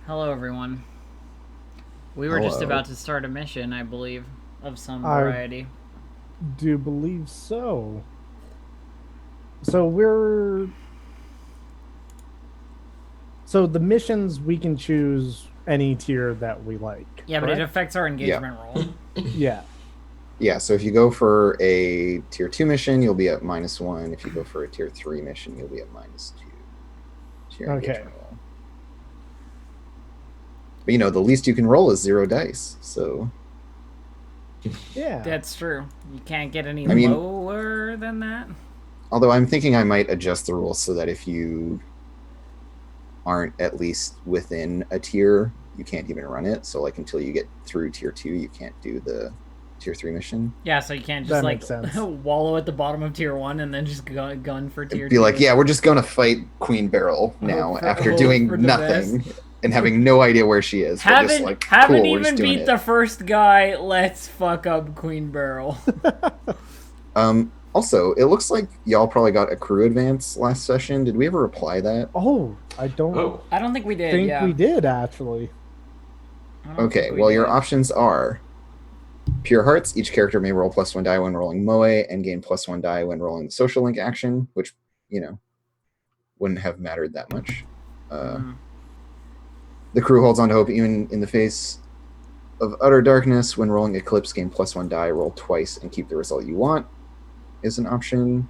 Hello, everyone. We were just Hello. about to start a mission, I believe, of some I variety. do believe so. So the missions we can choose any tier that we like, Yeah, but it correct? affects our Yeah. engagement roll. Yeah. Yeah, so if you go for a tier 2 mission, you'll be at -1. If you go for a tier 3 mission, you'll be at -2 to your Okay. engagement roll. But the least you can roll is 0 dice. So, Yeah. That's true. You can't get any I mean, lower than that. although I'm thinking I might adjust the rules so that if you aren't at least within a tier, you can't even run it. So, like, until you get through tier 2, you can't do the tier 3 mission. Yeah, so you can't just That like makes sense. wallow at the bottom of tier 1 and then just gun for tier Be 2. like, yeah, we're just going to fight Queen Beryl now after hope doing for the nothing best. and having no idea where she is. We're just like, Haven't cool, we're just even doing beat it. the first guy. Let's fuck up Queen Beryl. Also, it looks like y'all probably got a crew advance last session. Did we ever apply that? Oh, I don't Oh, I don't think we did. think Yeah. we did actually. I don't Okay, think we well, your did. options are Pure Hearts. Each character may roll +1 die when rolling Moe and gain +1 die when rolling the social link action, which, wouldn't have mattered that much. The crew holds on to hope even in the face of utter darkness. When rolling Eclipse, gain +1 die, roll twice, and keep the result you want is an option.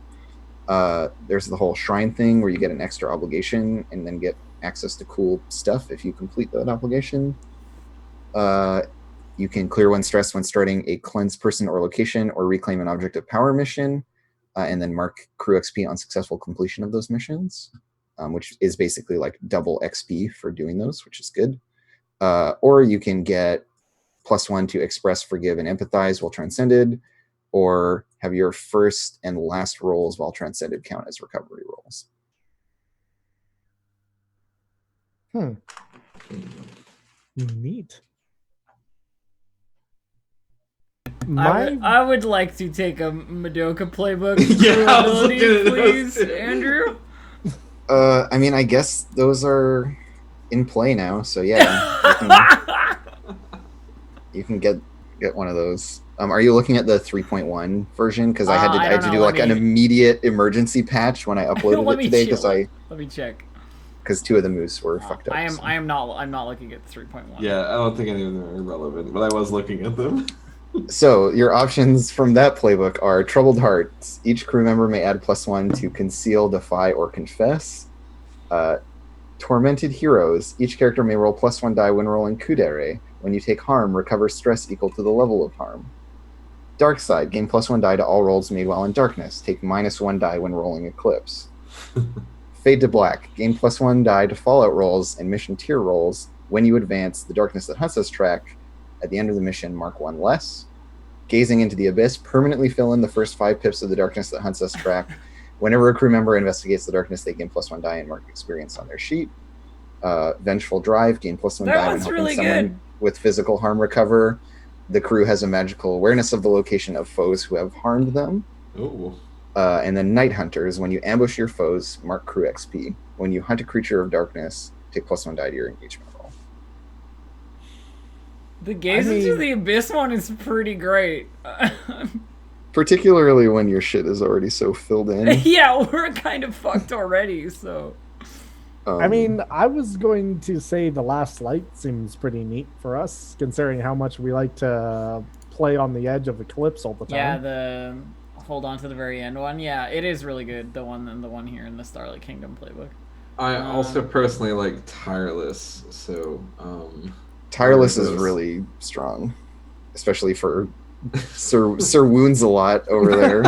There's the whole shrine thing where you get an extra obligation and then get access to cool stuff if you complete that obligation. You can clear one stress when starting a cleanse person or location or reclaim an object of power mission, and then mark crew XP on successful completion of those missions, which is basically like double XP for doing those, which is good. Or you can get +1 to express, forgive, and empathize while transcended, or have your first and last rolls while transcended count as recovery rolls. Neat. I would like to take a Madoka playbook Yeah, I was ability, looking at those please, too. Andrew. I mean, I guess those are in play now, so yeah, you can get one of those. Are you looking at the 3.1 version? Because I had to do like an immediate emergency patch when I uploaded it today let me check. because 2 of the moves were fucked up. I'm not looking at 3.1. yeah, I don't think any of them are relevant, but I was looking at them. So your options from that playbook are Troubled Hearts. Each crew member may add +1 to Conceal, Defy, or Confess. Tormented Heroes. Each character may roll +1 die when rolling Kudere. When you take harm, recover stress equal to the level of harm. Dark Side. Gain +1 die to all rolls made while in darkness. Take -1 die when rolling Eclipse. Fade to Black. Gain +1 die to Fallout rolls and mission tier rolls. When you advance the Darkness That Hunts Us track, at the end of the mission, mark 1 less. Gazing into the Abyss. Permanently fill in the first 5 pips of the Darkness That Hunts Us track. Whenever a crew member investigates the darkness, they gain +1 die and mark experience on their sheet. Vengeful Drive. Gain +1 die when helping someone with physical harm recover. The crew has a magical awareness of the location of foes who have harmed them. Ooh. And then Night Hunters. When you ambush your foes, mark crew XP. When you hunt a creature of darkness, take +1 die to your engagement roll. The Gaze into the Abyss one is pretty great. Particularly when your shit is already so filled in. Yeah, we're kind of fucked already, so. I mean, I was going to say the Last Light seems pretty neat for us, considering how much we like to play on the edge of Eclipse all the time. Yeah, the hold on to the very end one. Yeah, it is really good. The one here in the Starlight Kingdom playbook. I also personally like Tireless, so Tireless is really strong, especially for Sir Wounds a lot over there.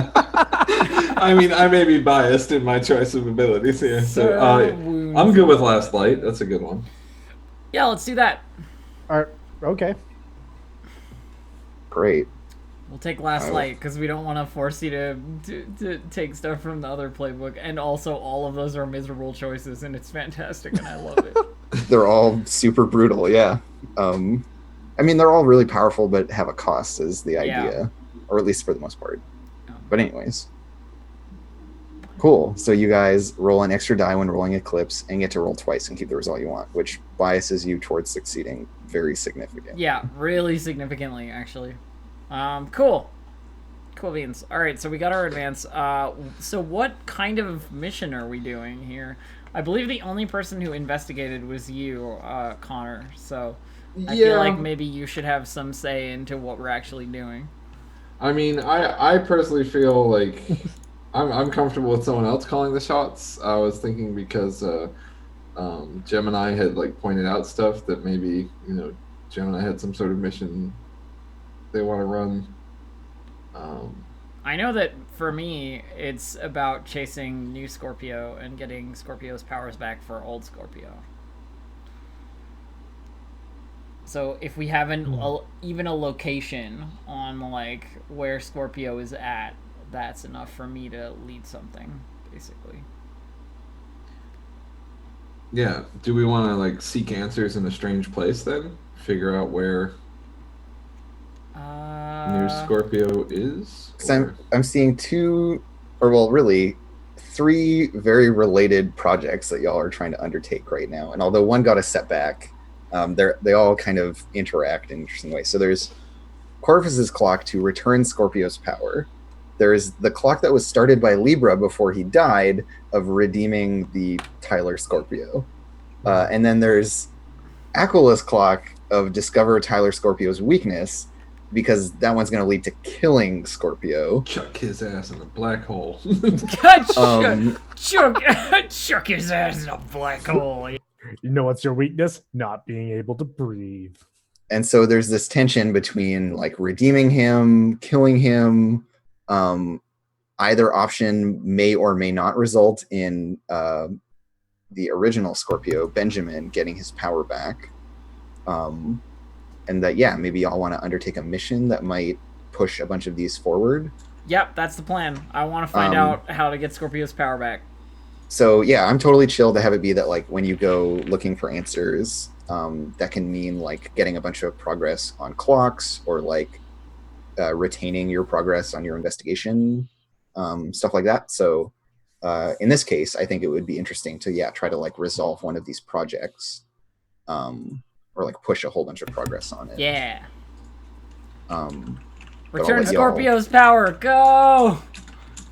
I mean, I may be biased in my choice of abilities here, so I'm good with Last Light. That's a good one. Yeah, let's do that. All right. Okay. Great. We'll take Last Light because we don't want to force you to take stuff from the other playbook, and also all of those are miserable choices, and it's fantastic, and I love it. They're all super brutal, yeah. I mean, they're all really powerful, but have a cost is the idea, or at least for the most part. But anyways, Cool. So you guys roll an extra die when rolling Eclipse and get to roll twice and keep the result you want, which biases you towards succeeding very significantly. Yeah, really significantly, actually. Cool. Cool beans. All right, so we got our advance. So what kind of mission are we doing here? I believe the only person who investigated was you, Connor. So I feel like maybe you should have some say into what we're actually doing. I mean, I personally feel like I'm comfortable with someone else calling the shots. I was thinking because Gemini had like pointed out stuff that maybe Gemini had some sort of mission they want to run. I know that for me, it's about chasing new Scorpio and getting Scorpio's powers back for old Scorpio. So if we have even a location on like where Scorpio is at, that's enough for me to lead something, basically. Yeah. Do we want to like seek answers in a strange place then? Figure out where new Scorpio is? So I'm seeing three very related projects that y'all are trying to undertake right now. And although one got a setback, they all kind of interact in interesting ways. So there's Corvus's clock to return Scorpio's power. There's the clock that was started by Libra before he died of redeeming the Tyler Scorpio. And then there's Aquilus clock of discover Tyler Scorpio's weakness, because that one's going to lead to killing Scorpio. Chuck his ass in a black hole. Chuck his ass in a black hole. You know what's your weakness? Not being able to breathe. And so there's this tension between like redeeming him, killing him. Either option may or may not result in the original Scorpio, Benjamin, getting his power back. And that, maybe y'all want to undertake a mission that might push a bunch of these forward. Yep, that's the plan. I want to find out how to get Scorpio's power back. So I'm totally chill to have it be that like when you go looking for answers, that can mean like getting a bunch of progress on clocks or like retaining your progress on your investigation, stuff like that. So in this case, I think it would be interesting to try to like resolve one of these projects. Or like push a whole bunch of progress on it. Yeah. But Return Scorpio's power. Go.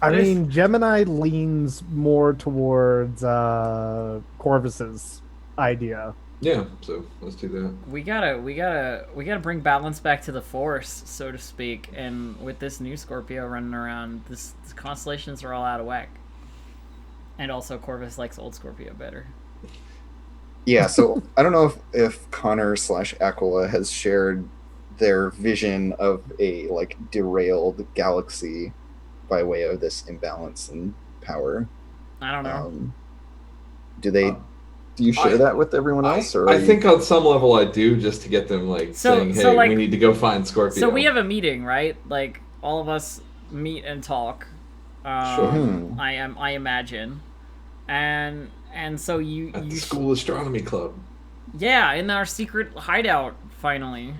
I mean, Gemini leans more towards Corvus's idea. Yeah, so let's do that. We gotta bring balance back to the Force, so to speak. And with this new Scorpio running around, this constellations are all out of whack. And also, Corvus likes old Scorpio better. Yeah, so I don't know if Connor / Aquila has shared their vision of a like derailed galaxy by way of this imbalance in power. I don't know. Do you share that with everyone else? Or I think on some level I do, just to get them saying, hey, we need to go find Scorpio. So we have a meeting, right? Like all of us meet and talk. Sure. I imagine. And so you at the School Astronomy Club. Yeah, in our secret hideout, finally.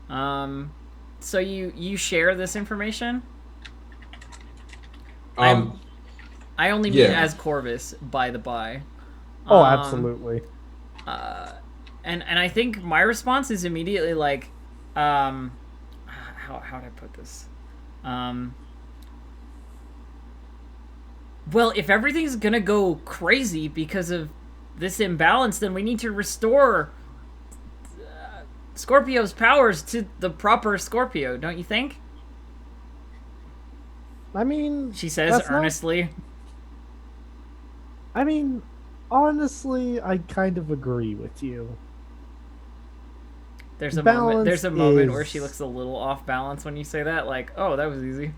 So you share this information? I only mean as Corvus, by the by. Oh, absolutely. And I think my response is immediately like, how do I put this? Well, if everything's gonna go crazy because of this imbalance, then we need to restore Scorpio's powers to the proper Scorpio, don't you think? I mean, she says earnestly. I mean, honestly, I kind of agree with you. There's a moment where she looks a little off balance when you say that, like, oh, that was easy.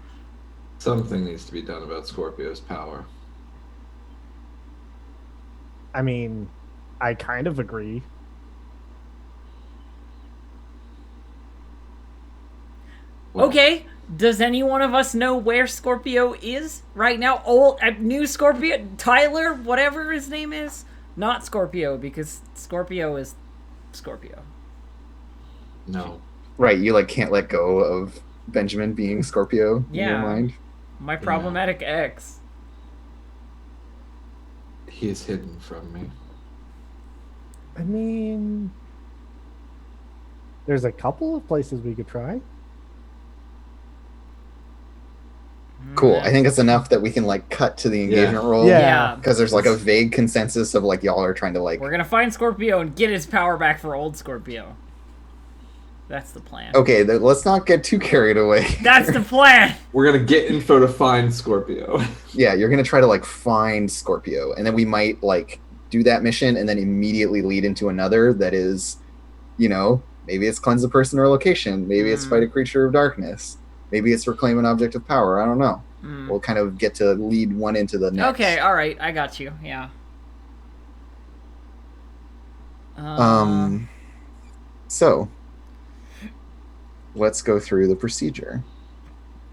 Something needs to be done about Scorpio's power. I mean, I kind of agree. Well, okay, does any one of us know where Scorpio is right now? Old, new Scorpio, Tyler, whatever his name is? Not Scorpio, because Scorpio is Scorpio. No. Right, you like can't let go of Benjamin being Scorpio in your mind? My problematic ex. he is hidden from me? I mean, there's a couple of places we could try. Cool. I think it's enough that we can like cut to the engagement roll. Yeah. Because there's like a vague consensus of like y'all are trying to like. We're gonna find Scorpio and get his power back for old Scorpio. That's the plan. Okay, let's not get too carried away. That's the plan. We're gonna get info to find Scorpio. Yeah, you're gonna try to like find Scorpio, and then we might like do that mission and then immediately lead into another that is, you know, maybe it's cleanse a person or location, maybe it's fight a creature of darkness, maybe it's reclaim an object of power. I don't know. We'll kind of get to lead one into the next. Okay, all right, I got you. Yeah. So let's go through the procedure.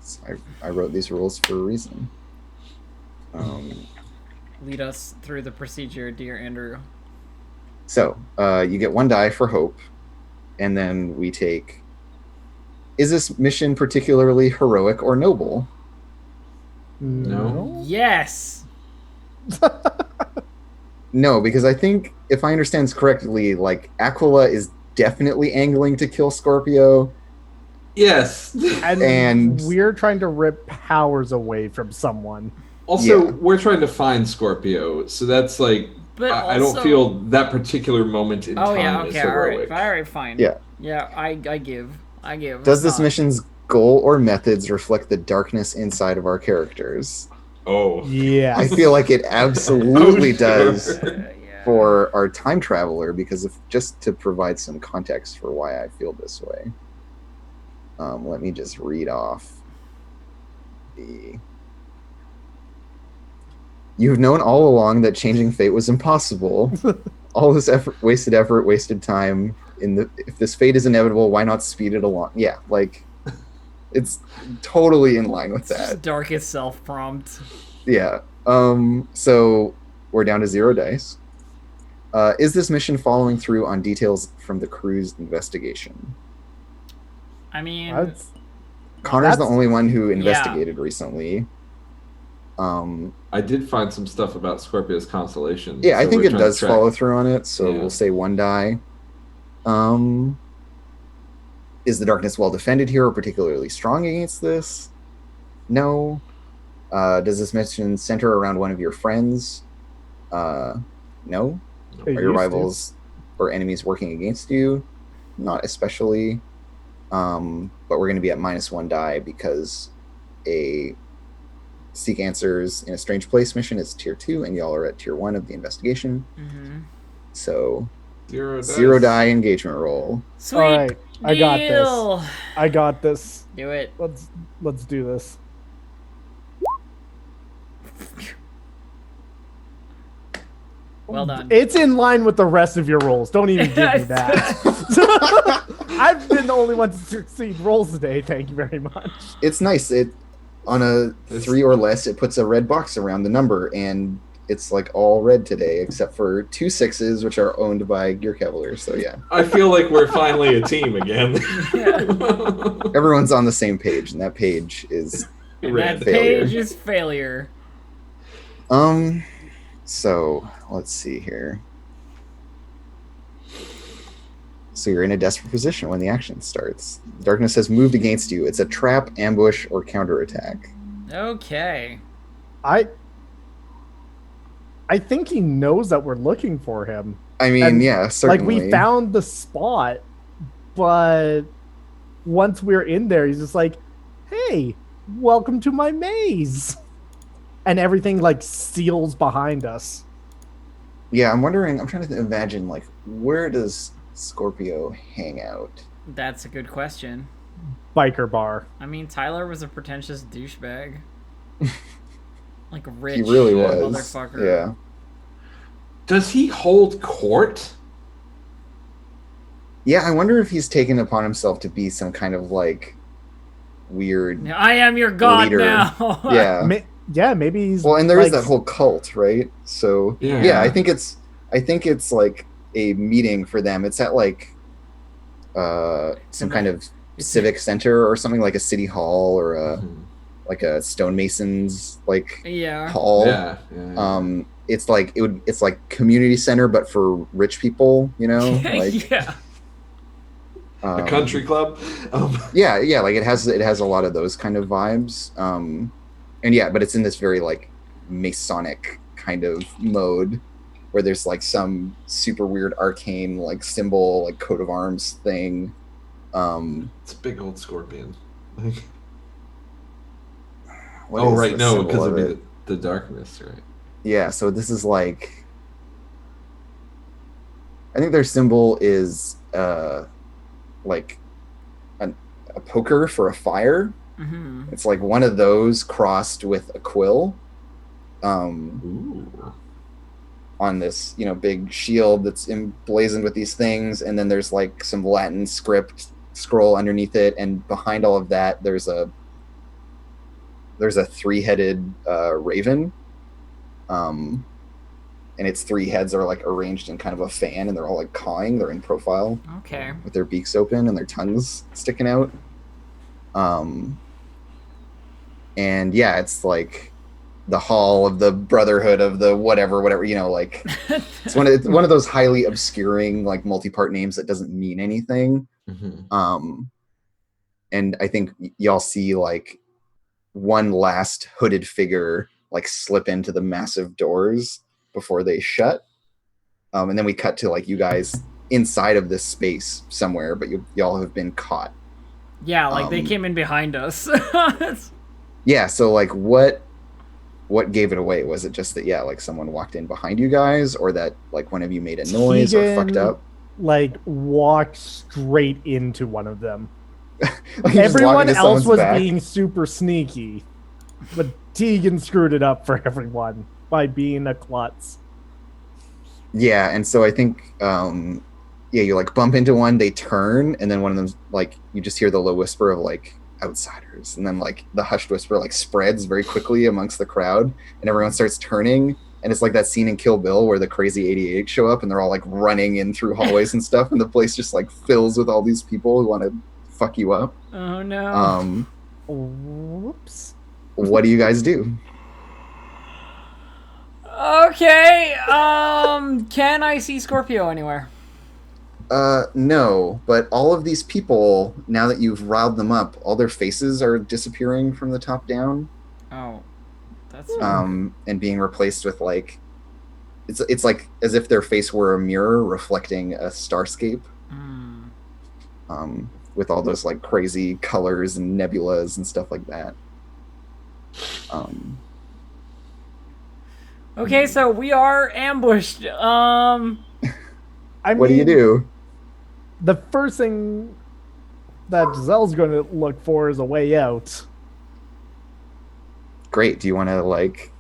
So I wrote these rules for a reason. Lead us through the procedure, dear Andrew. So you get 1 die for hope, and then we take. Is this mission particularly heroic or noble? No. Yes. No, because I think if I understand correctly, like Aquila is definitely angling to kill Scorpio. Yes. And we're trying to rip powers away from someone. Also, Yeah. we're trying to find Scorpio, so that's like. But I don't also- feel that particular moment in Oh time yeah, is okay, all heroic. right, fine. Yeah. Yeah, I give. Does It's this not. mission's goal or methods reflect the darkness inside of our characters? Oh. Yeah. I feel like it absolutely Oh, sure. does Yeah. for our time traveler, because if just to provide some context for why I feel this way. Let me just read off the. You've known all along that changing fate was impossible. All this effort, wasted time. If this fate is inevitable, why not speed it along? Yeah, like it's totally in line with It's just that. darkest self prompt. Yeah. So we're down to 0 dice. Is this mission following through on details from the crew's investigation? I mean, Connor's the that's- only one who investigated recently. I did find some stuff about Scorpio's constellation. Yeah, I so think we're it trying to does track- follow through on it, so Yeah. we'll say 1 die. Is the darkness well defended here or particularly strong against this? No. Does this mission center around one of your friends? No. It Are your used to. rivals or enemies working against you? Not especially. But we're going to be at -1 die because a Seek Answers in a Strange Place mission is tier 2, and y'all are at tier 1 of the investigation. So 0 die engagement roll. sweet. All right, I got this. deal. I got this. Do it. Let's do this. Well done. It's in line with the rest of your rolls. Don't even give me that. I've been the only one to succeed rolls today. Thank you very much. It's nice. It on a 3 or less, it puts a red box around the number, and it's like all red today, except for 2 6s, which are owned by Gear Cavaliers. So yeah, I feel like we're finally a team again. everyone's on the same page, and that page is And that failure. page is failure. So let's see here. So you're in a desperate position when the action starts. Darkness has moved against you. It's a trap, ambush, or counterattack. Okay. I think he knows that we're looking for him. I mean, And, yeah, certainly. Like we found the spot, but once we're in there, he's just like, "Hey, welcome to my maze," and everything like seals behind us. Yeah, I'm wondering. I'm trying to imagine, like, where does Scorpio hang out? That's a good question. Biker bar. I mean, Tyler was a pretentious douchebag. Like rich He really was. motherfucker. Yeah. Does he hold court? Yeah, I wonder if he's taken upon himself to be some kind of like weird. I am your god Leader. now. Yeah. Yeah, maybe he's. Well, and there is like, that whole cult, right? So Yeah. I think it's like a meeting for them. It's at like some kind of civic center or something, like a city hall or a like a stonemasons like Yeah. hall. Yeah. it's like it's like community center but for rich people, you know, like yeah. A country club. Yeah, like it has a lot of those kind of vibes. And yeah, but it's in this very like Masonic kind of mode where there's like some super weird arcane like symbol, like coat of arms thing. It's a big old scorpion. What Oh is right, the no, symbol because of it'd it? be the darkness, right? Yeah, so this is like, I think their symbol is like a poker for a fire. Mm-hmm. It's like one of those crossed with a quill. Ooh. On this, you know, big shield that's emblazoned with these things, and then there's like some Latin script scroll underneath it, and behind all of that there's a three-headed raven, and its three heads are like arranged in kind of a fan, and they're all like cawing. They're in profile, Okay. with their beaks open and their tongues sticking out. And yeah, it's like the hall of the brotherhood of the whatever, you know, like it's one of those highly obscuring like multi-part names that doesn't mean anything. Mm-hmm. And I think y'all see like one last hooded figure like slip into the massive doors before they shut. And then we cut to like you guys inside of this space somewhere, but y'all have been caught. Yeah, like they came in behind us. Yeah, so like what gave it away? Was it just that like someone walked in behind you guys, or that like one of you made a noise or fucked up? Like walked straight into one of them. Like, you just walk Everyone into else someone's was back? being super sneaky, but Tegan screwed it up for everyone by being a klutz. Yeah, and so I think you like bump into one, they turn, and then one of them like you just hear the low whisper of like outsiders, and then like the hushed whisper like spreads very quickly amongst the crowd, and everyone starts turning, and it's like that scene in Kill Bill where the crazy 88 show up and they're all like running in through hallways and stuff, and the place just like fills with all these people who want to fuck you up. Oh no. Whoops. What do you guys do? Okay. Can I see Scorpio anywhere? No, but all of these people, now that you've riled them up, all their faces are disappearing from the top down. Oh, that's And being replaced with like, it's like as if their face were a mirror reflecting a starscape. With all those like crazy colors and nebulas and stuff like that. Okay, so we are ambushed. I What do you do? The first thing that Giselle's going to look for is a way out. Great. Do you want to like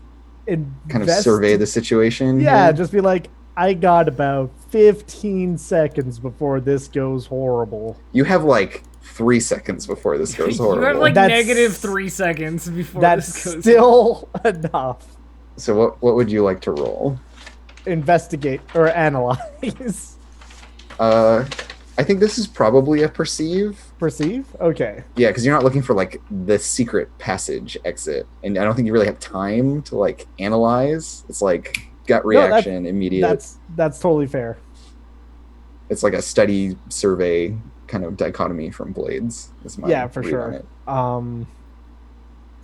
kind of Invest- survey the situation? Yeah, here? just be like, I got about 15 seconds before this goes horrible. You have like 3 seconds before this goes horrible. You have like That's- -3 seconds before That's this goes. still enough. So what would you like to roll? Investigate or analyze. I think this is probably a perceive. Perceive? Okay. Yeah, because you're not looking for like the secret passage exit, and I don't think you really have time to like analyze. It's like gut reaction, immediate. That's totally fair. It's like a study survey kind of dichotomy from Blades. Is my Yeah, for read on sure. it.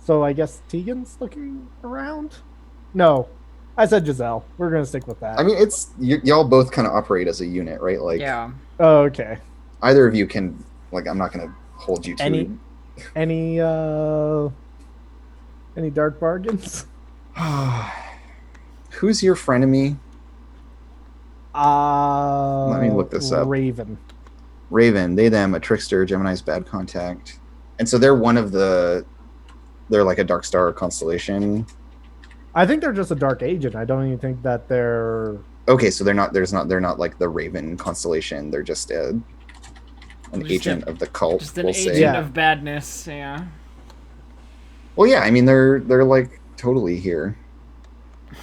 So I guess Tegan's looking around? No. I said Giselle. We're gonna stick with that. I mean, it's y'all both kind of operate as a unit, right? Like, Yeah. Oh, okay. either of you can. Like, I'm not gonna hold you to Any dark bargains? Who's your frenemy? Let me look this up. Raven. Raven, they, them, a trickster, Gemini's bad contact. And so they're one of the. They're like a dark star constellation. I think they're just a dark agent. I don't even think that they're. Okay, so they're not. They're not like the Raven constellation. They're just an Just agent of the cult. Just an we'll agent say. Yeah. of badness. Yeah. Well, yeah. I mean, they're like totally here.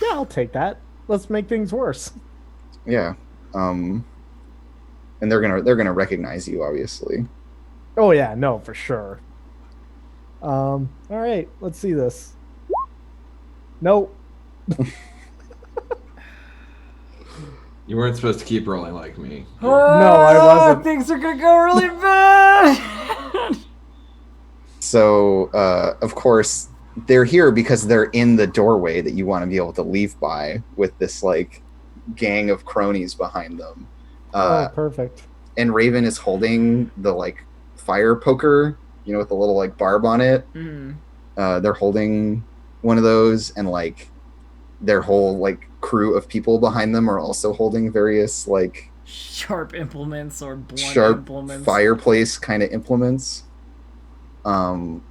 Yeah, I'll take that. Let's make things worse. Yeah. And they're gonna recognize you, obviously. Oh yeah, no, for sure. All right, let's see this. Nope. You weren't supposed to keep rolling like me. No, I wasn't. Things are gonna go really bad. So, of course, they're here because they're in the doorway that you want to be able to leave by with this, like, gang of cronies behind them. Perfect. And Raven is holding the, like, fire poker, you know, with the little, like, barb on it. They're holding one of those, and, like, their whole, like, crew of people behind them are also holding various, like... Sharp implements or blunt sharp implements. fireplace kind of implements. And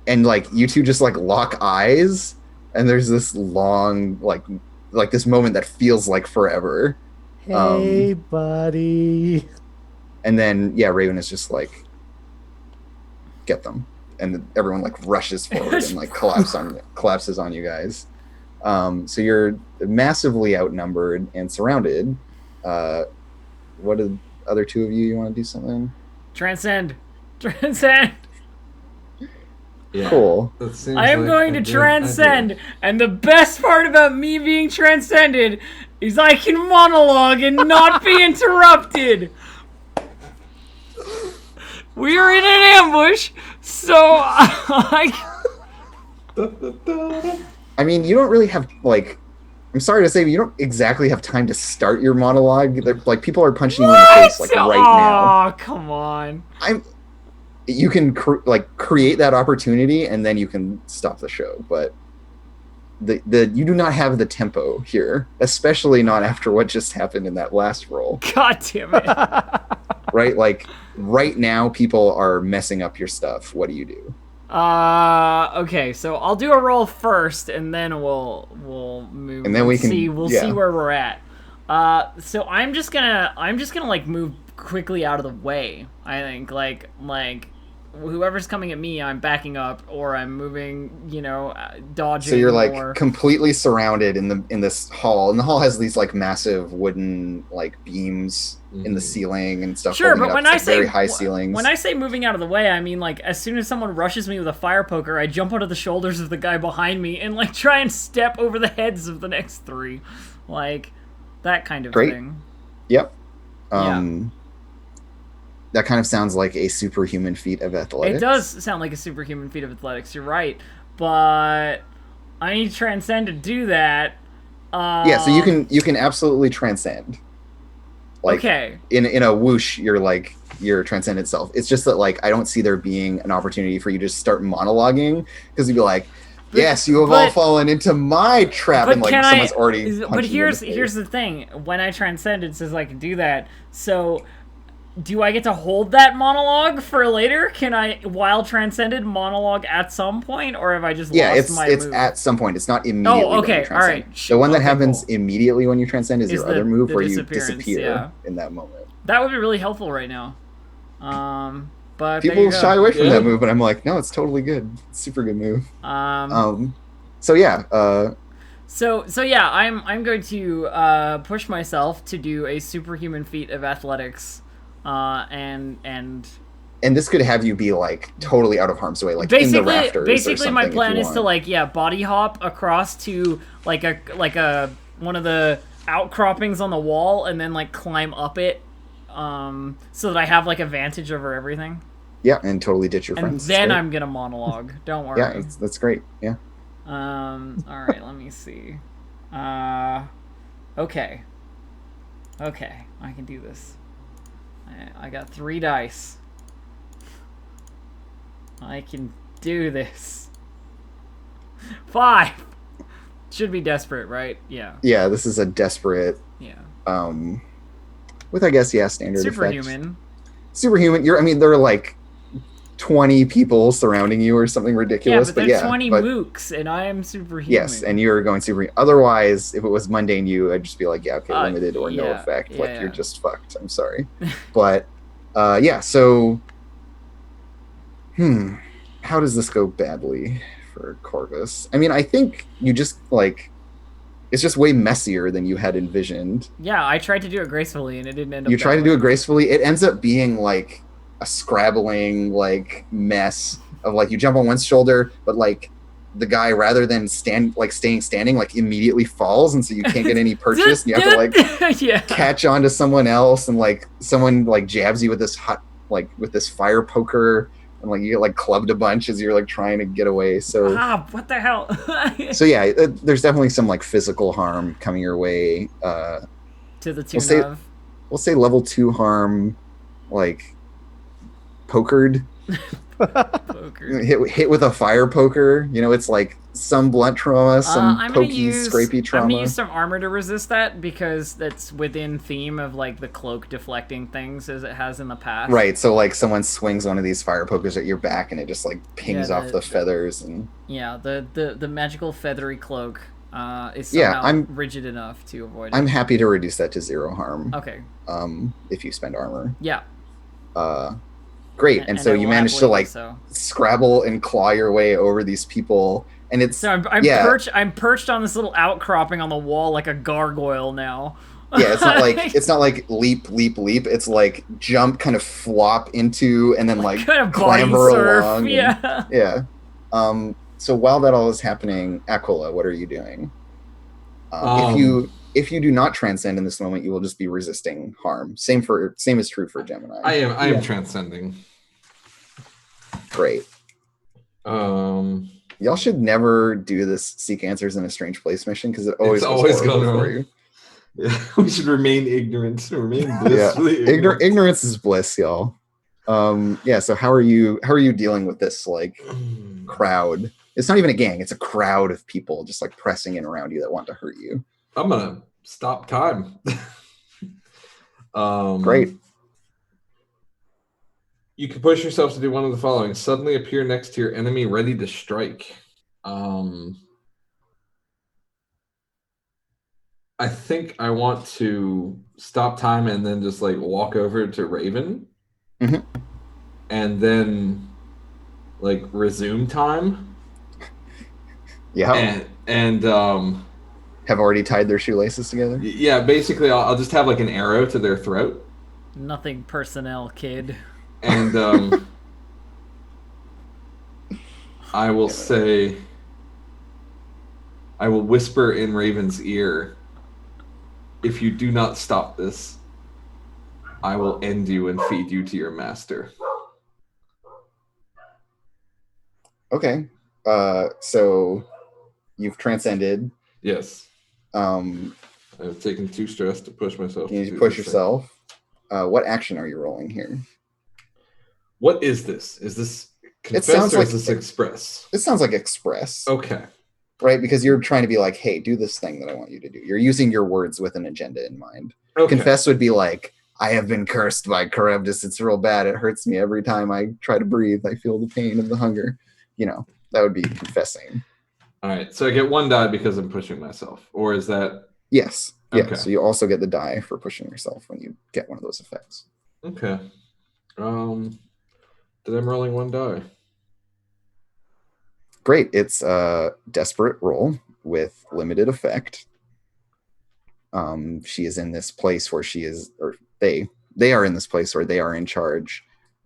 like you two just like lock eyes, and there's this long like this moment that feels like forever. Hey, buddy. And then Raven is just like, get them, and everyone like rushes forward and like collapses on you guys. So you're massively outnumbered and surrounded. What are the other two of you? You want to do something? Transcend. Yeah, Cool. I am going to transcend, and the best part about me being transcended is I can monologue and not be interrupted. We are in an ambush, so I mean, you don't really have, like, I'm sorry to say, but you don't exactly have time to start your monologue. Like, people are punching you in the face, like, right now. Oh, come on. You can, create that opportunity, and then you can stop the show, but you do not have the tempo here, especially not after what just happened in that last roll. God damn it. Right? Like, right now, people are messing up your stuff. What do you do? Okay, so I'll do a roll first, and then we'll move. And then we can see. We'll see where we're at. So I'm just gonna like move quickly out of the way. I think like whoever's coming at me, I'm backing up, or I'm moving. You know, dodging. So you're like completely surrounded in this hall, and the hall has these like massive wooden like beams in the ceiling and stuff. Sure, but when I say very high ceilings, when I say moving out of the way, I mean like as soon as someone rushes me with a fire poker, I jump onto the shoulders of the guy behind me and like try and step over the heads of the next three, like that kind of thing. Yep. That kind of sounds like a superhuman feat of athletics. It does sound like a superhuman feat of athletics. You're right, but I need to transcend to do that. So you can absolutely transcend. Like, okay. In a whoosh, you're transcendent self. It's just that like I don't see there being an opportunity for you to start monologuing, because you'd be like, yes, you have all fallen into my trap, and like someone's already. But here's the thing: when I transcend, it says I can do that. So, do I get to hold that monologue for later? Can I, while transcended, monologue at some point, or have I just lost my it's move? At some point. It's not immediately. Oh, okay, all right. The one that happens immediately when you transcend is your other move, where you disappear in that moment. That would be really helpful right now. But people shy away from that move, but I'm like, no, it's totally good. It's a super good move. So yeah. So yeah, I'm going to push myself to do a superhuman feat of athletics. And this could have you be like totally out of harm's way, like in the rafters. Basically, or my plan is want. to like body hop across to like a one of the outcroppings on the wall, and then like climb up it, so that I have like a vantage over everything. Yeah, and totally ditch your friends. And then I'm gonna monologue. Don't worry. Yeah, that's great. Yeah. All right. Let me see. Okay, I can do this. I got 3 dice. I can do this. 5! Should be desperate, right? Yeah. Yeah, this is a desperate... Yeah. With, I guess, standard Superhuman. Superhuman. There are, like, 20 people surrounding you or something ridiculous. Yeah, but there's 20 mooks, and I am superhuman. Yes, and you're going superhuman. Otherwise, if it was mundane you, I'd just be like, limited or no effect. You're just fucked. I'm sorry. But, so... How does this go badly for Corvus? I think you just, like... It's just way messier than you had envisioned. Yeah, I tried to do it gracefully, and it didn't end up You tried to do it gracefully. It ends up being, like... a scrabbling like mess of like you jump on one shoulder, but like the guy, rather than staying standing, like immediately falls, and so you can't get any purchase, and you have to like yeah. catch on to someone else, and like someone like jabs you with this with this fire poker, and like you get like clubbed a bunch as you're like trying to get away. So what the hell? so yeah, there's definitely some like physical harm coming your way. To the tune of? We'll say level 2 harm, like pokered. Poker. Hit with a fire poker. You know, it's like some blunt trauma, some pokey, scrapey trauma. I'm gonna use some armor to resist that, because that's within theme of like the cloak deflecting things as it has in the past. Right, so like someone swings one of these fire pokers at your back and it just like pings off the feathers and yeah, the magical feathery cloak is somehow rigid enough to avoid it. I'm happy to reduce that to 0 harm. Okay. If you spend armor. Yeah. Great, and so you manage to like scrabble and claw your way over these people, and it's so I'm perched on this little outcropping on the wall like a gargoyle now. Yeah, it's not like leap. It's like jump, kind of flop into, and then like kind of clamber surf. along. Yeah. So while that all is happening, Aquila, what are you doing? If you do not transcend in this moment, you will just be resisting harm. Same is true for Gemini. I am transcending. Great. Y'all should never do this seek answers in a strange place mission, because it always goes going for you. Yeah, we should remain ignorant. Remain blissfully ignorant. Ignorance is bliss, y'all. So how are you dealing with this like crowd? It's not even a gang, it's a crowd of people just like pressing in around you that want to hurt you. I'm gonna stop time. Great. You can push yourself to do one of the following: suddenly appear next to your enemy ready to strike. I think I want to stop time and then just like walk over to Raven, and then like resume time. Yeah. And have already tied their shoelaces together. Yeah, basically, I'll just have like an arrow to their throat. Nothing personnel, kid. And I will say, I will whisper in Raven's ear, if you do not stop this, I will end you and feed you to your master. Okay. So you've transcended. Yes. I've taken 2 stress to push myself. You need to push yourself. What action are you rolling here? What is this? Is this confess or is this express? It sounds like express. Okay. Right? Because you're trying to be like, hey, do this thing that I want you to do. You're using your words with an agenda in mind. Okay. Confess would be like, I have been cursed by Charybdis. It's real bad. It hurts me every time I try to breathe. I feel the pain of the hunger. You know, that would be confessing. All right. So I get 1 die because I'm pushing myself. Or is that... Yes. Yeah. Okay. So you also get the die for pushing yourself when you get one of those effects. Okay. Then I'm rolling 1 die. Great. It's a desperate roll with limited effect. She is in this place where she is, or they are in this place where they are in charge,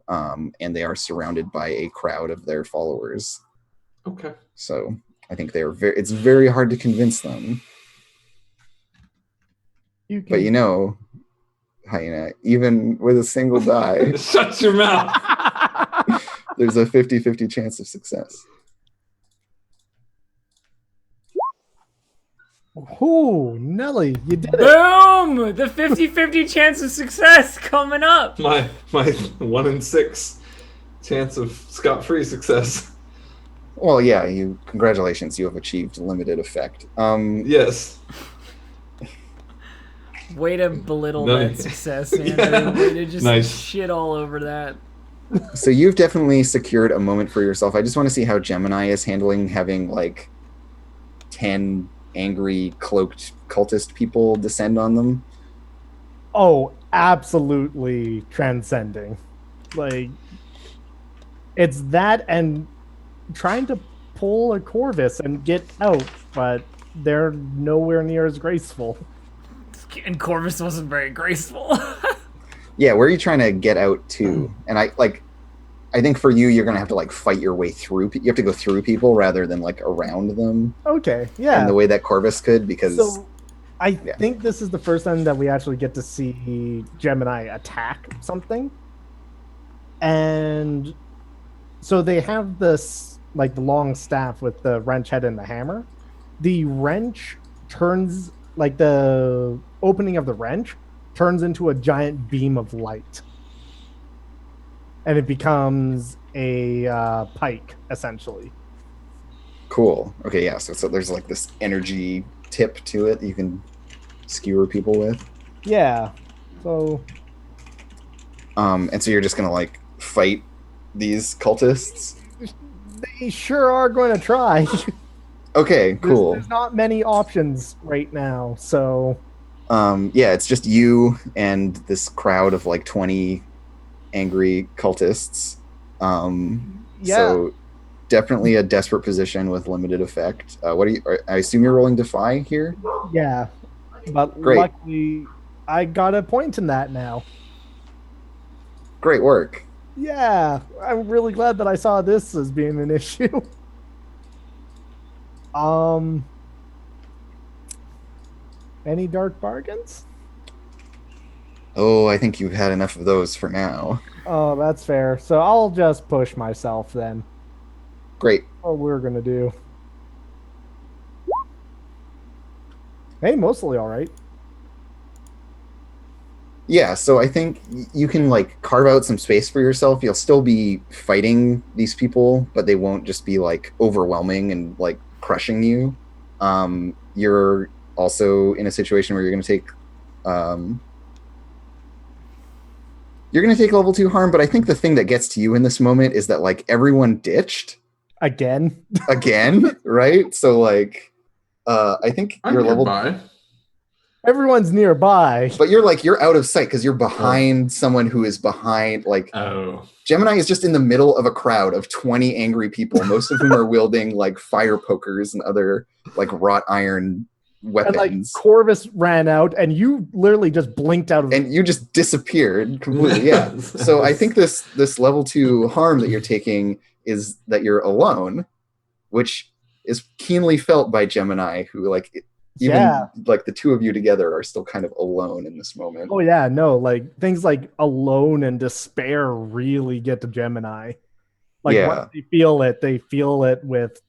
and they are surrounded by a crowd of their followers. Okay. So I think it's very hard to convince them. But you know, Hyena, even with a single die, shut your mouth. There's a 50-50 chance of success. Ooh, Nelly, you did it. Boom! The 50-50 chance of success coming up. My 1 in 6 chance of scot-free success. Well, yeah, congratulations, you have achieved limited effect. Yes. Way to belittle that success, Andrew. Way to just shit all over that. So you've definitely secured a moment for yourself. I just want to see how Gemini is handling having like 10 angry cloaked cultist people descend on them. Oh, absolutely transcending. Like, it's that and trying to pull a Corvus and get out, but they're nowhere near as graceful. And Corvus wasn't very graceful. Yeah, where are you trying to get out to? And I I think for you, you're gonna have to like fight your way through. You have to go through people rather than like around them. Okay, yeah. And the way that Corvus could, because So I think this is the first time that we actually get to see Gemini attack something. And so they have this, like, the long staff with the wrench head and the hammer. The wrench turns, like, the opening of the wrench turns into a giant beam of light. And it becomes a pike, essentially. cool. Okay, yeah. So there's like this energy tip to it that you can skewer people with. Yeah. So And so you're just gonna like fight these cultists. they sure are going to try. Okay, cool. There's not many options right now, so Yeah, it's just you and this crowd of like 20 angry cultists. So definitely a desperate position with limited effect. What are you? I assume you're rolling Defy here. yeah. But Great. luckily, I got a point in that now. Great work. Yeah, I'm really glad that I saw this as being an issue. Any dark bargains? Oh, I think you've had enough of those for now. Oh, that's fair. So I'll just push myself then. Great. What we're gonna do. Hey, mostly all right. Yeah, so I think you can like carve out some space for yourself. You'll still be fighting these people, but they won't just be like overwhelming and like crushing you. You're also in a situation where you're going to take level 2 harm, but I think the thing that gets to you in this moment is that like everyone ditched Again. right? So like I think I'm you're level nearby. Everyone's nearby. but you're out of sight because you're behind someone who is behind like Oh. Gemini is just in the middle of a crowd of 20 angry people, most of whom are wielding like fire pokers and other like wrought iron weapons. And like Corvus ran out, and you literally just blinked out of. And you just disappeared completely. Yeah. So I think this level 2 harm that you're taking is that you're alone, which is keenly felt by Gemini, who like even like the two of you together are still kind of alone in this moment. Oh yeah, no, like things like alone and despair really get to Gemini. Like once they feel it with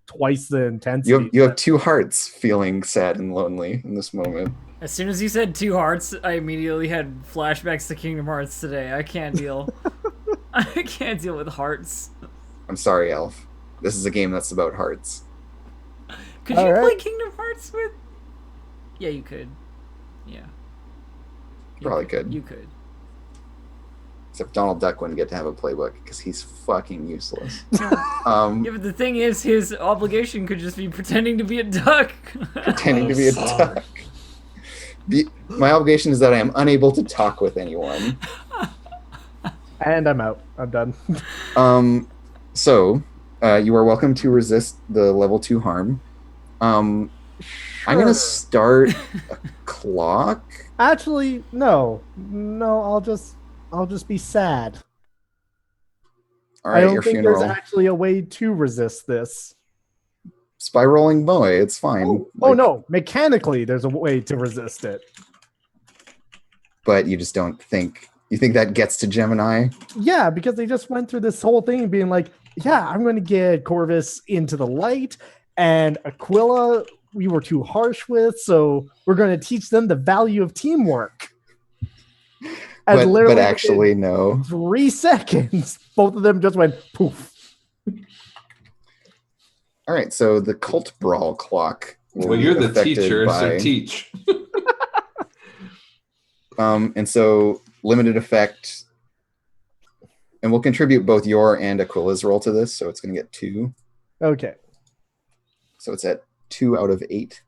twice the intensity. You have two hearts feeling sad and lonely in this moment. As soon as you said 2 hearts, I immediately had flashbacks to Kingdom Hearts today. I can't deal. I can't deal with hearts. I'm sorry, Elf. This is a game that's about hearts. Could you play Kingdom Hearts with? Yeah, you could. Yeah. Probably could. You could. Except Donald Duck wouldn't get to have a playbook because he's fucking useless. Yeah, but the thing is, his obligation could just be pretending to be a duck. Pretending to be a duck. My obligation is that I am unable to talk with anyone. And I'm out. I'm done. So, you are welcome to resist the level 2 harm. I'm gonna start a clock. Actually, no. I'll just be sad. All right, I don't your think funeral. there's actually a way to resist this. Spiraling boy, it's fine. Oh no, mechanically there's a way to resist it. But you just don't think. You think that gets to Gemini? Yeah, because they just went through this whole thing being like, yeah, I'm going to get Corvus into the light, and Aquila we were too harsh with, so we're going to teach them the value of teamwork. And but actually, no. 3 seconds, both of them just went poof. All right, so the cult brawl clock. Well, you're the teacher, so teach. And so limited effect, and we'll contribute both your and Aquila's roll to this, so it's going to get 2. Okay. So it's at 2 out of 8.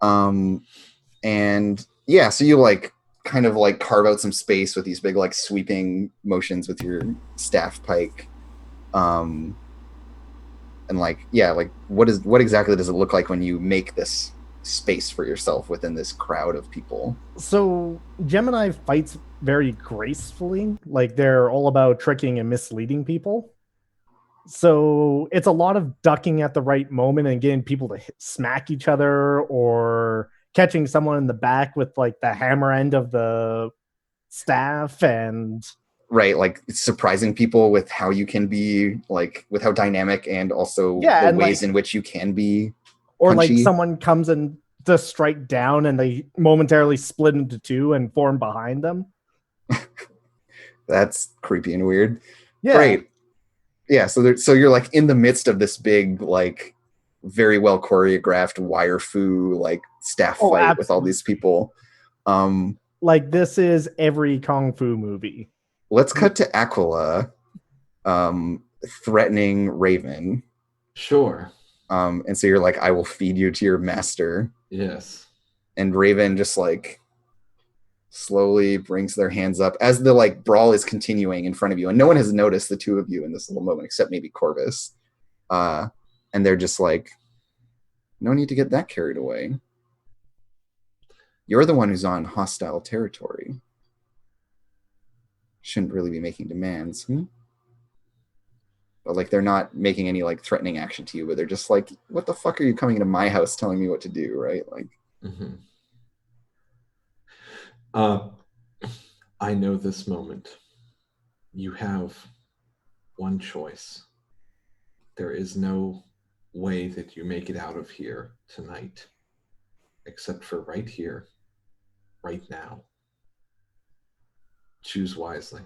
And yeah, so you like kind of like carve out some space with these big like sweeping motions with your staff pike. And like, yeah, like what exactly does it look like when you make this space for yourself within this crowd of people? So Gemini fights very gracefully. Like they're all about tricking and misleading people. So it's a lot of ducking at the right moment and getting people to smack each other or catching someone in the back with like the hammer end of the staff and Right, like surprising people with how you can be, like with how dynamic and also Yeah, the and, ways like- in which you can be or like punchy. someone comes and to strike down and they momentarily split into two and form behind them. That's creepy and weird. Yeah. Great. Yeah, so you're like in the midst of this big, like very well choreographed wire fu like staff Oh, fight with all absolutely. these people. Like this is every kung fu movie. Let's cut to Aquila threatening Raven. Sure. And so you're like, I will feed you to your master. Yes. And Raven just like slowly brings their hands up as the like brawl is continuing in front of you, and no one has noticed the two of you in this little moment except maybe Corvus. And they're just like, no need to get that carried away. You're the one who's on hostile territory. Shouldn't really be making demands. But like they're not making any like threatening action to you, but they're just like, what the fuck are you coming into my house telling me what to do, right? Like, I know this moment. You have one choice. There is no way that you make it out of here tonight, except for right here, right now. Choose wisely.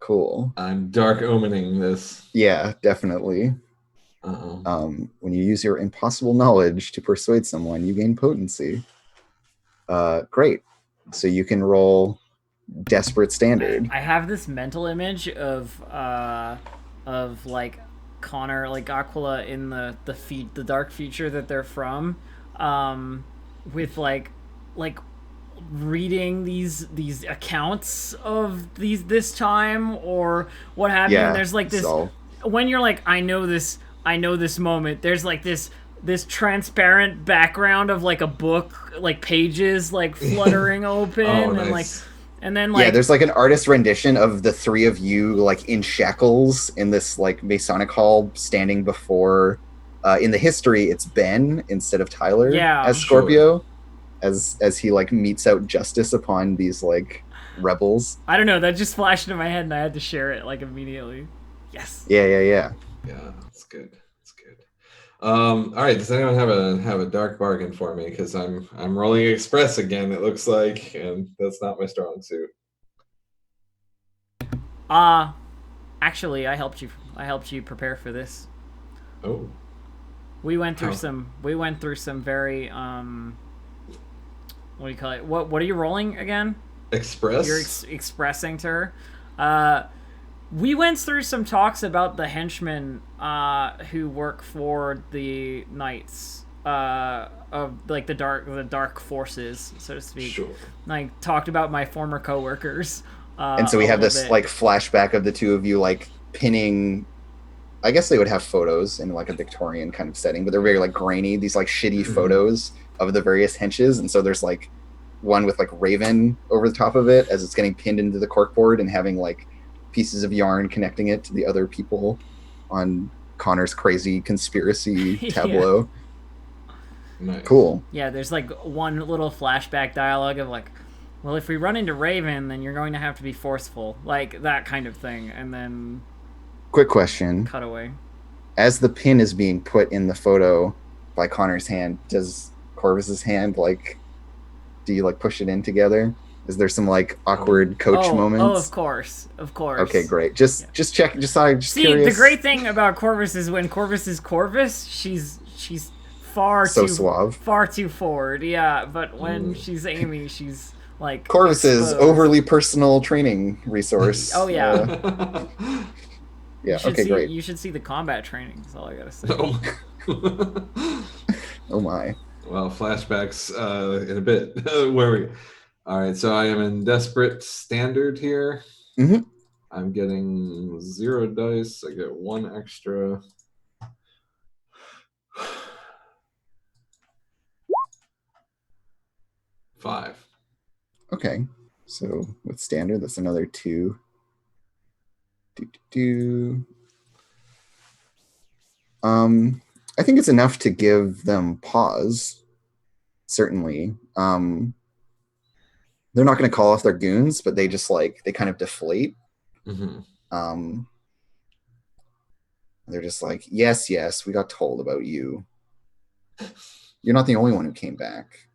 cool. I'm dark omening this. Yeah, definitely. When you use your impossible knowledge to persuade someone, you gain potency. Great. So you can roll Desperate Standard. I have this mental image of like Connor, like Aquila in the dark future that they're from, with like reading these accounts of this time or what have you. And there's like this when you're like, I know this moment. There's like this transparent background of like a book, like pages like fluttering open. Oh, and nice. like. And then, like, yeah, there's like an artist rendition of the three of you like in shackles in this like Masonic hall standing before in the history it's Ben instead of Tyler as Scorpio, as he like metes out justice upon these like rebels. I don't know, that just flashed into my head and I had to share it like immediately. Yes. Yeah, That's good. All right, does anyone have a dark bargain for me? Because I'm rolling Express again, it looks like, and that's not my strong suit. Actually, I helped you prepare for this. Oh. We went through some very what do you call it? What are you rolling again? Express? You're expressing to her. We went through some talks about the henchmen who work for the knights of like the dark forces, so to speak. Sure. Like talked about my former coworkers. and so we have this like flashback of the two of you like pinning. I guess they would have photos in like a Victorian kind of setting, but they're very like grainy. These like shitty photos of the various henches, and so there's like one with like Raven over the top of it as it's getting pinned into the corkboard and having like pieces of yarn connecting it to the other people on Connor's crazy conspiracy tableau. Nice. Cool. Yeah, there's like one little flashback dialogue of like, well, if we run into Raven, then you're going to have to be forceful, like that kind of thing, and then quick question, cut away. As the pin is being put in the photo by Connor's hand, does Corvus's hand like, do you like push it in together? Is there some like awkward coach moments? Oh, of course. Okay, great. Just check. Just see, curious. The great thing about Corvus is when Corvus is Corvus, she's far too forward. Yeah, but when she's Amy, she's like Corvus's overly personal training resource. Oh yeah. Yeah. Okay, great. You should see the combat training. That's all I gotta say. Oh my. Well, flashbacks in a bit. Where we? All right, so I am in Desperate Standard here. Mm-hmm. I'm getting 0 dice. I get 1 extra. $5. Okay. So with standard, that's another 2. Do. I think it's enough to give them pause. Certainly. They're not going to call off their goons, but they just they kind of deflate. Mm-hmm. They're just like, yes, we got told about you. You're not the only one who came back.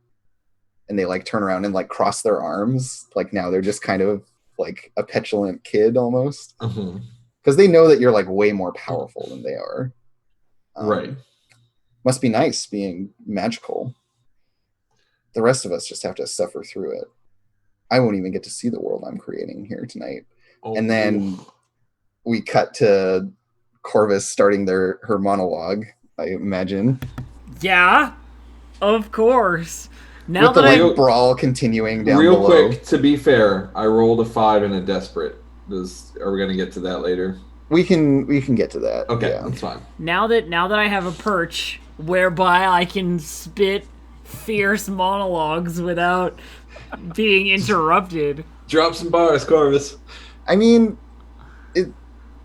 And they turn around and cross their arms. Now they're just kind of like a petulant kid almost. Because they know that you're way more powerful than they are. Right. Must be nice being magical. The rest of us just have to suffer through it. I won't even get to see the world I'm creating here tonight. Oh. And then we cut to Corvus starting her monologue, I imagine. Yeah, of course. Now with the brawl continuing down real below. Quick, to be fair, I rolled a 5 and a desperate. Are we gonna get to that later? We can get to that. Okay, yeah. That's fine. Now that I have a perch whereby I can spit fierce monologues without being interrupted. Drop some bars, Corvus. I mean,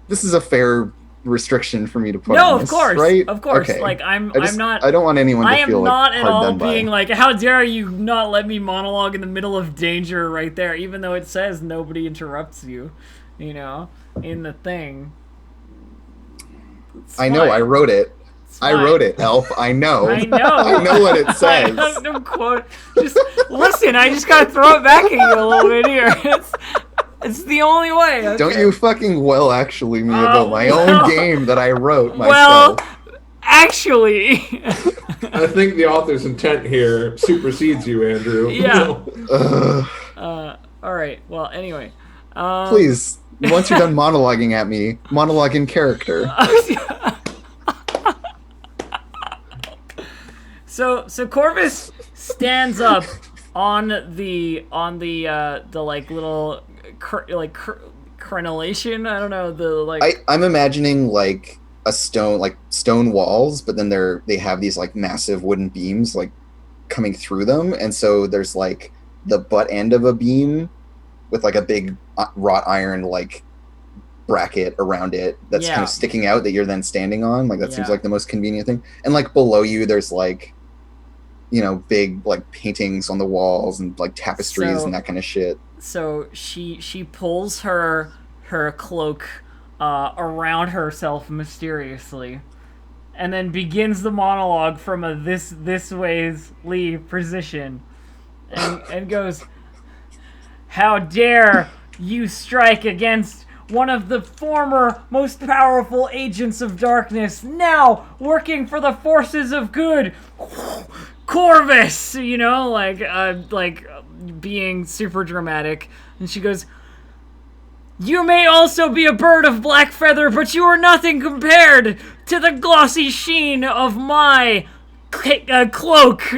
this is a fair restriction for me to put on of this, course, right? Of course. Okay. I'm not. I don't want anyone to I am feel not hard at all done by. being how dare you not let me monologue in the middle of danger right there, even though it says nobody interrupts you, in the thing. I know, I wrote it. I wrote it, Elf. I know. I know. I know what it says. I don't quote. Just listen. I just gotta throw it back at you a little bit here. It's the only way. Okay? Don't you fucking actually me about my own game that I wrote myself. Well, actually. I think the author's intent here supersedes you, Andrew. Yeah. All right. Well, anyway. Please, once you're done monologuing at me, monologue in character. So Corvus stands up on the little crenellation. I don't know I'm imagining a stone walls, but then they have these bracket wooden beams coming through them, and so there's the butt end of a beam with a big wrought iron bracket around it that's kind of sticking out that you're then standing on. Seems like the most convenient thing. And below you there's big paintings on the walls and tapestries and that kind of shit. So she pulls her cloak around herself mysteriously, and then begins the monologue from a this way's Lee position, and goes, "How dare you strike against one of the former most powerful agents of darkness, now working for the forces of good, Corvus," being super dramatic. And she goes, "You may also be a bird of black feather, but you are nothing compared to the glossy sheen of my cloak,"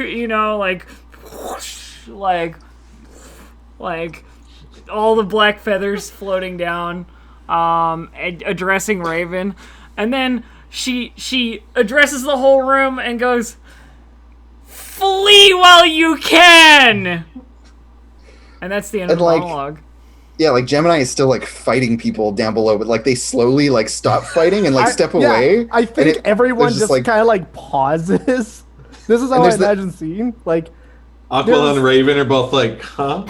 all the black feathers floating down, addressing Raven. And then she addresses the whole room and goes, "Flee while you can!" And that's the end of the monologue. Yeah, Gemini is still fighting people down below, but they slowly stop fighting and step away. I think everyone just kind of pauses. This is how I imagine seeing Aquila and Raven are both huh?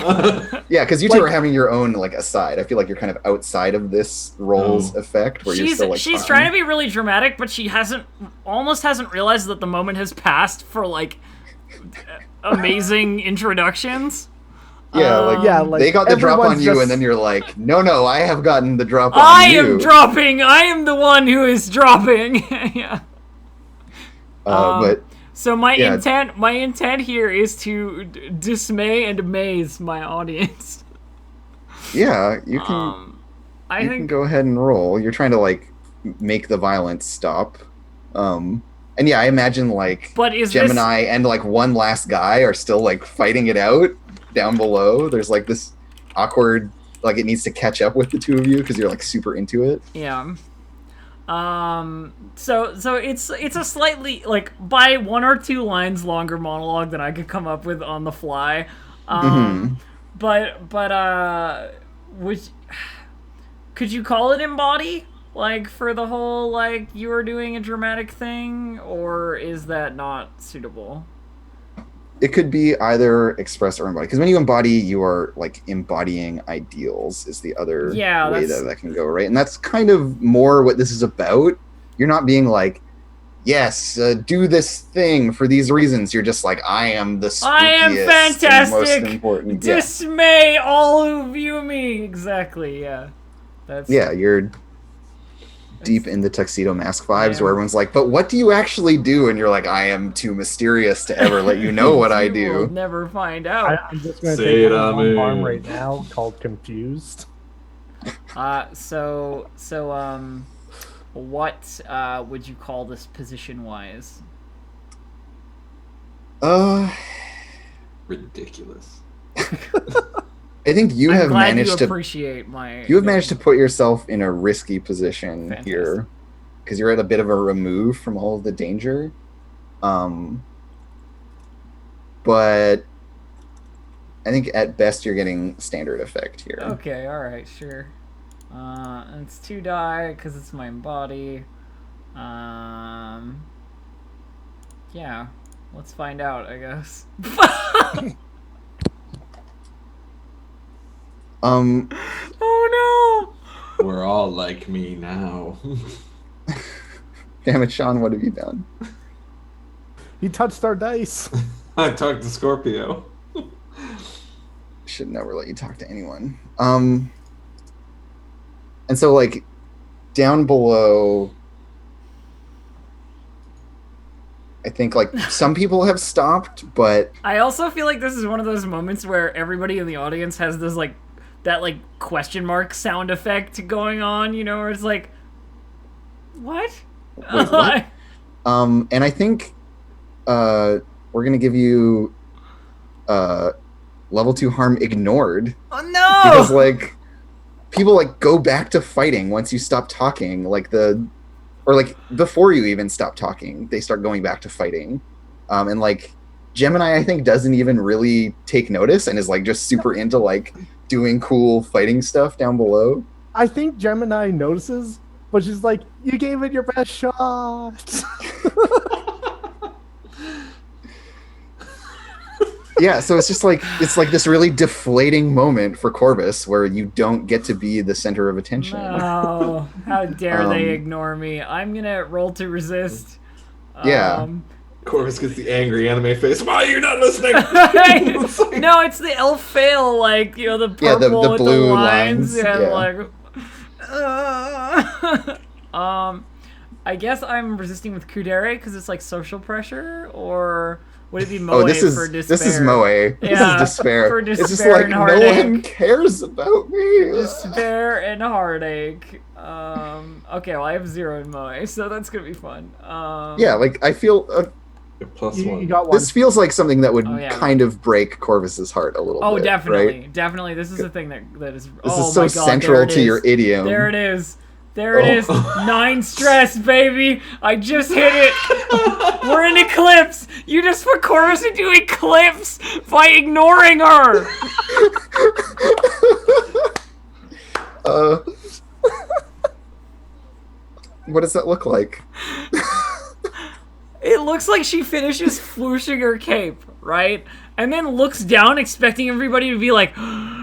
Yeah, because you two are having your own aside. I feel like you're kind of outside of this role's effect, where you're still she's trying to be really dramatic, but she almost hasn't realized that the moment has passed for amazing introductions. Yeah, they got the drop on you, and then you're like, no, I have gotten the drop on you. I am dropping. I am the one who is dropping. Yeah. But so my intent here is to dismay and amaze my audience. Yeah, you can. I think go ahead and roll. You're trying to make the violence stop. And yeah, I imagine but is Gemini and one last guy are still fighting it out down below. There's this awkward it needs to catch up with the two of you because you're super into it. Yeah. So it's a slightly by 1 or 2 lines longer monologue than I could come up with on the fly. which could you call it embody? Like for the whole like you are doing a dramatic thing, or is that not suitable? It could be either express or embody, because when you embody, you are like embodying ideals is the other way that can go, right? And that's kind of more what this is about. You're not being like, yes, do this thing for these reasons. You're just like, I am the spookiest, I am fantastic. Most important. Dismay all who view me. Exactly. Yeah. You're deep in the Tuxedo Mask vibes, where everyone's like, but what do you actually do? And you're like, I am too mysterious to ever let you know what I do. Will never find out. I'm just going to take one arm right now called Confused. What would you call this position-wise? Ridiculous. I think you have managed to appreciate my. You have managed to put yourself in a risky position here, because you're at a bit of a remove from all of the danger. But I think at best you're getting standard effect here. Okay, all right, sure. It's 2 die because it's my body. Yeah, let's find out, I guess. Oh no! We're all like me now. Damn it, Sean, what have you done? He touched our dice. I talked to Scorpio. Should never let you talk to anyone. And so, like, down below, I think, like, some people have stopped, but... I also feel like this is one of those moments where everybody in the audience has this, like, that, like, question mark sound effect going on, you know, where it's like, what? Wait, what? And I think we're going to give you level 2 harm ignored. Oh, no! Because, like, people, like, go back to fighting once you stop talking, like, or, like, before you even stop talking, they start going back to fighting. And, like, Gemini, I think, doesn't even really take notice and is, like, just super into, like, doing cool fighting stuff down below. I think Gemini notices, but she's like, you gave it your best shot. Yeah, so it's just like, it's like this really deflating moment for Corvus where you don't get to be the center of attention. Oh, how dare they ignore me. I'm gonna roll to resist. Yeah. Corvus gets the angry anime face. Why are you not listening? No, it's the elf fail, like, you know, the purple the with blue the lines. yeah. Like, I guess I'm resisting with Kudere because it's like social pressure, or would it be Moe for despair? This is Moe. Yeah, this is despair. For despair, it's just like, and no heartache. one cares about me. Despair and heartache. Okay, well, I have 0 in Moe, so that's gonna be fun. Yeah, like, I feel... +1. You got 1. This feels like something that would kind of break Corvus's heart a little bit. Oh, definitely. Right? Definitely. This is a thing that is... This is so central to your idiom. There it is. There it is. 9 stress, baby. I just hit it. We're in Eclipse. You just put Corvus into Eclipse by ignoring her. What does that look like? It looks like she finishes flooshing her cape, right? And then looks down expecting everybody to be like,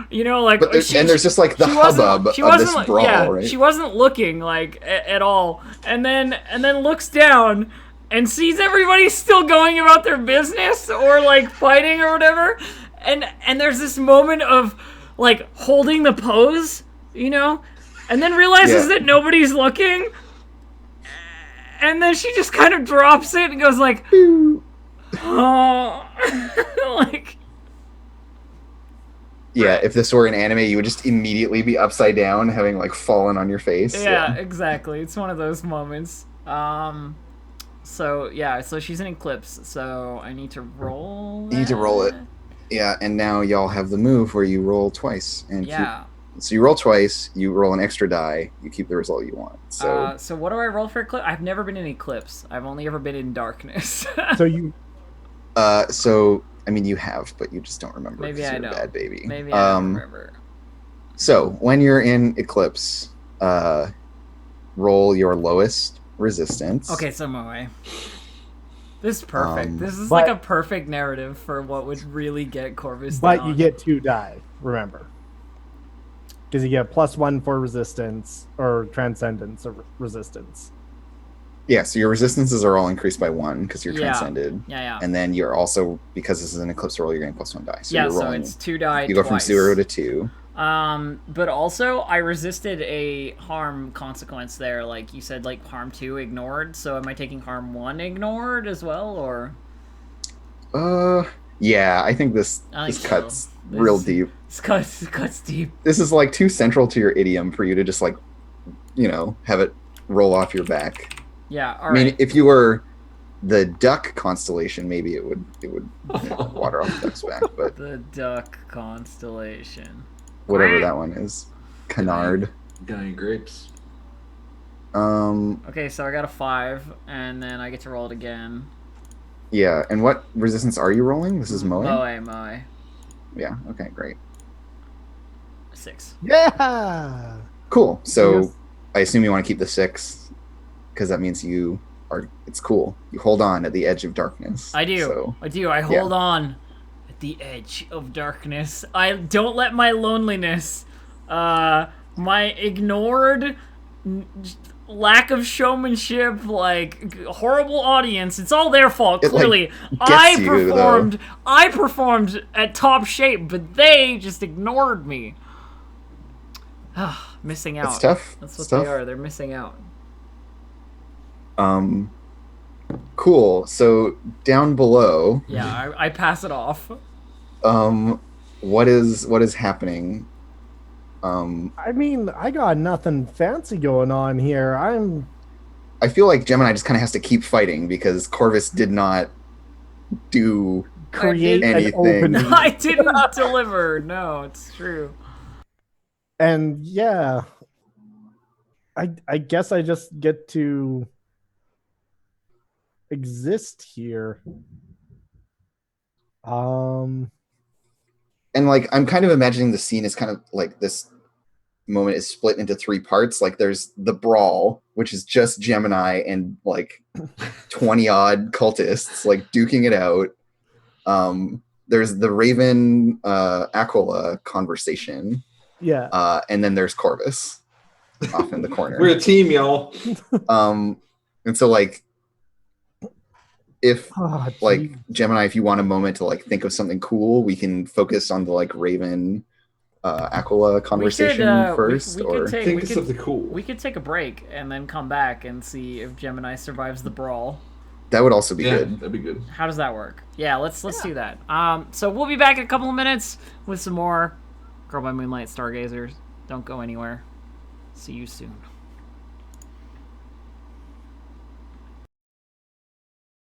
you know, like... and there's just, like, the hubbub of this brawl, right? She wasn't looking, like, at all. And then looks down and sees everybody still going about their business or, like, fighting or whatever. And there's this moment of, like, holding the pose, you know? And then realizes that nobody's looking. And then she just kind of drops it and goes like, oh, like. Yeah, if this were an anime, you would just immediately be upside down, having like fallen on your face. Yeah, exactly. It's one of those moments. So she's in Eclipse. So I need to roll. You need to roll it. Yeah, and now y'all have the move where you roll twice and so you roll twice, you roll an extra die, you keep the result you want. So what do I roll for Eclipse? I've never been in Eclipse. I've only ever been in Darkness. So you... So I mean, you have, but you just don't remember. Maybe 'cause I you're don't. a bad baby. Maybe I don't remember. So when you're in Eclipse, roll your lowest resistance. Okay, so Moe. This is perfect. This is but- like a perfect narrative for what would really get Corvus But down. you get 2 die, remember. Because you get +1 for resistance or transcendence or resistance. Yeah, so your resistances are all increased by 1 because you're Yeah. transcended. Yeah. And then you're also, because this is an Eclipse roll, you're getting +1 die. So Yeah, you're so rolling. it's 2 die You go from twice. 0 to 2. But also I resisted a harm consequence there. Like you said, like harm 2 ignored. So am I taking harm 1 ignored as well, or? Yeah, I think this I think so. cuts real deep. This cuts deep. This is like too central to your idiom for you to just like, have it roll off your back. Yeah, all I mean, right. if you were the duck constellation, maybe it would water off the duck's back, but The duck constellation. whatever that one is. Canard. Got any grapes? Okay, so I got a 5, and then I get to roll it again. Yeah, and what resistance are you rolling? This is Moe? Moe. Yeah, okay, great. 6. Yeah! Cool. So Yes. I assume you want to keep the 6, because that means it's cool. You hold on at the edge of darkness. I do. So, I hold on at the edge of darkness. I don't let my loneliness, my ignored lack of showmanship, like horrible audience. It's all their fault. It, like, Clearly, gets you, though. I performed at top shape, but they just ignored me. Missing out. It's tough. That's It's what tough. they are. They're missing out. Cool. So down below, Yeah, I pass it off. what is happening? I mean, I got nothing fancy going on here. I feel like Gemini just kind of has to keep fighting because Corvus did not do create an anything. opening. I didn't deliver. No, it's true. And yeah, I guess I just get to exist here. And like I'm kind of imagining the scene is kind of like this moment is split into 3 parts. Like there's the brawl, which is just Gemini and like 20 odd cultists like duking it out. There's the Raven Aquila conversation. Yeah. And then there's Corvus off in the corner. We're a team, y'all. And so like if Oh, like gee. Gemini, if you want a moment to like think of something cool, we can focus on the like Raven Aquila conversation first. we or could Think of something cool. We could take a break and then come back and see if Gemini survives the brawl. that would also be Yeah, good. that'd be good. How does that work? Yeah, let's do that. So we'll be back in a couple of minutes with some more Girl by Moonlight Stargazers. Don't go anywhere. See you soon.